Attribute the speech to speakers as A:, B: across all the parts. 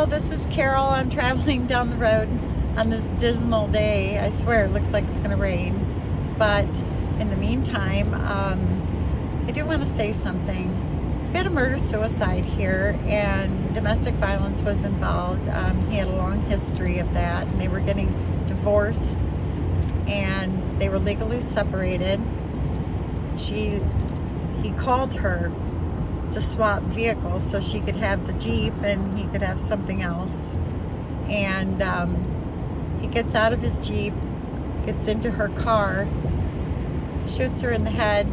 A: Hello, this is Carol. I'm traveling down the road on this dismal day. I swear it looks like it's going to rain. But in the meantime, I do want to say something. We had a murder-suicide here, and domestic violence was involved. He had a long history of that, and they were getting divorced, and they were legally separated. He called her to swap vehicles so she could have the Jeep and he could have something else. And he gets out of his Jeep, gets into her car, shoots her in the head,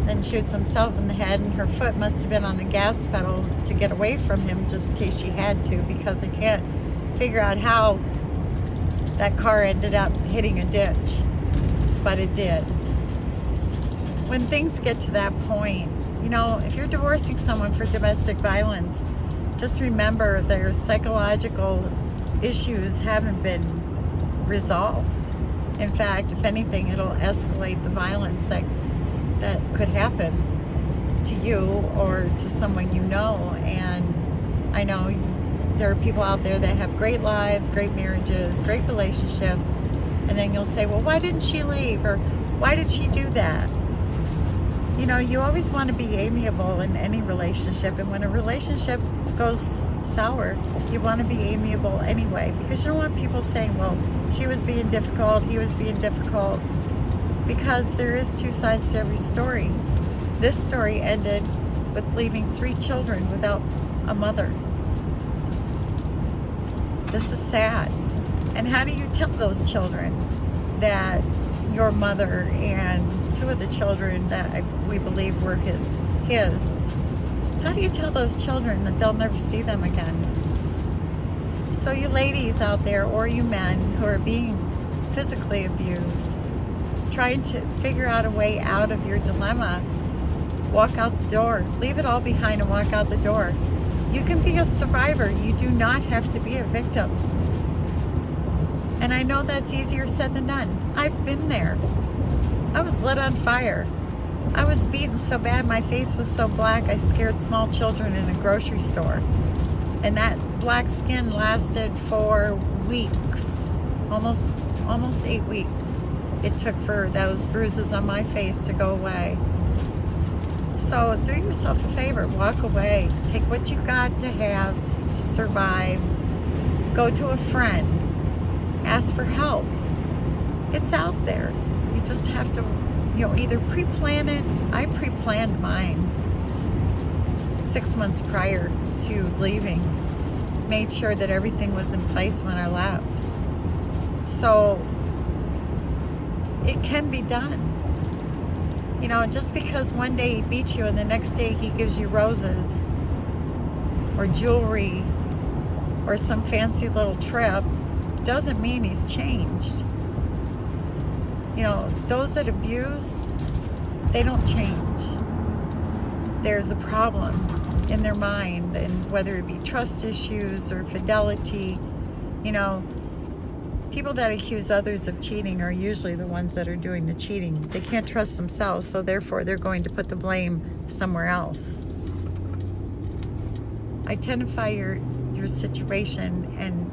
A: then shoots himself in the head, and her foot must have been on the gas pedal to get away from him just in case she had to, because I can't figure out how that car ended up hitting a ditch, but it did. When things get to that point, you know, if you're divorcing someone for domestic violence, just remember their psychological issues haven't been resolved. In fact, if anything, it'll escalate the violence that could happen to you or to someone you know. And I know there are people out there that have great lives, great marriages, great relationships, and then you'll say, well, why didn't she leave? Or why did she do that? You know, you always want to be amiable in any relationship, and when a relationship goes sour, you want to be amiable anyway, because you don't want people saying, well, she was being difficult, he was being difficult, because there is two sides to every story. This story ended with leaving 3 children without a mother. This is sad. And how do you tell those children that your mother and 2 of the children that we believe were his, how do you tell those children that they'll never see them again? So you ladies out there, or you men who are being physically abused, trying to figure out a way out of your dilemma, walk out the door. Leave it all behind and walk out the door. You can be a survivor. You do not have to be a victim. And I know that's easier said than done. I've been there. I was lit on fire. I was beaten so bad my face was so black I scared small children in a grocery store. And that black skin lasted for weeks, almost 8 weeks. It took for those bruises on my face to go away. So do yourself a favor, walk away. Take what you got to have to survive. Go to a friend. Ask for help. It's out there. You just have to, either pre-plan it. I pre-planned mine 6 months prior to leaving. Made sure that everything was in place when I left. So it can be done. Just because one day he beats you and the next day he gives you roses or jewelry or some fancy little trip doesn't mean he's changed. Those that abuse, they don't change. There's a problem in their mind, and whether it be trust issues or fidelity, people that accuse others of cheating are usually the ones that are doing the cheating. They can't trust themselves, so therefore they're going to put the blame somewhere else. Identify your situation and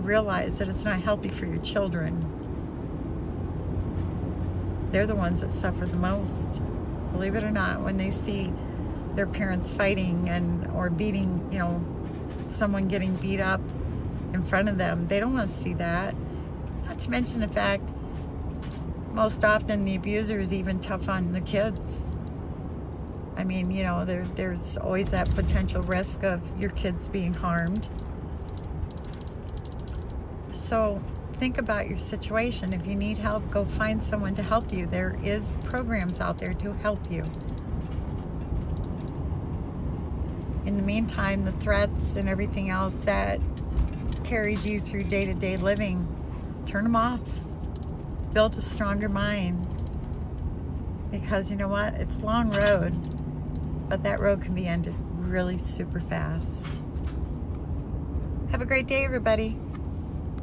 A: realize that it's not healthy for your children. They're the ones that suffer the most. Believe it or not, when they see their parents fighting or beating, someone getting beat up in front of them, they don't want to see that. Not to mention the fact, most often the abuser is even tough on the kids. I mean, there's always that potential risk of your kids being harmed. So think about your situation. If you need help, go find someone to help you. There is programs out there to help you. In the meantime, the threats and everything else that carries you through day-to-day living, turn them off. Build a stronger mind. Because you know what? It's a long road, but that road can be ended really super fast. Have a great day, everybody.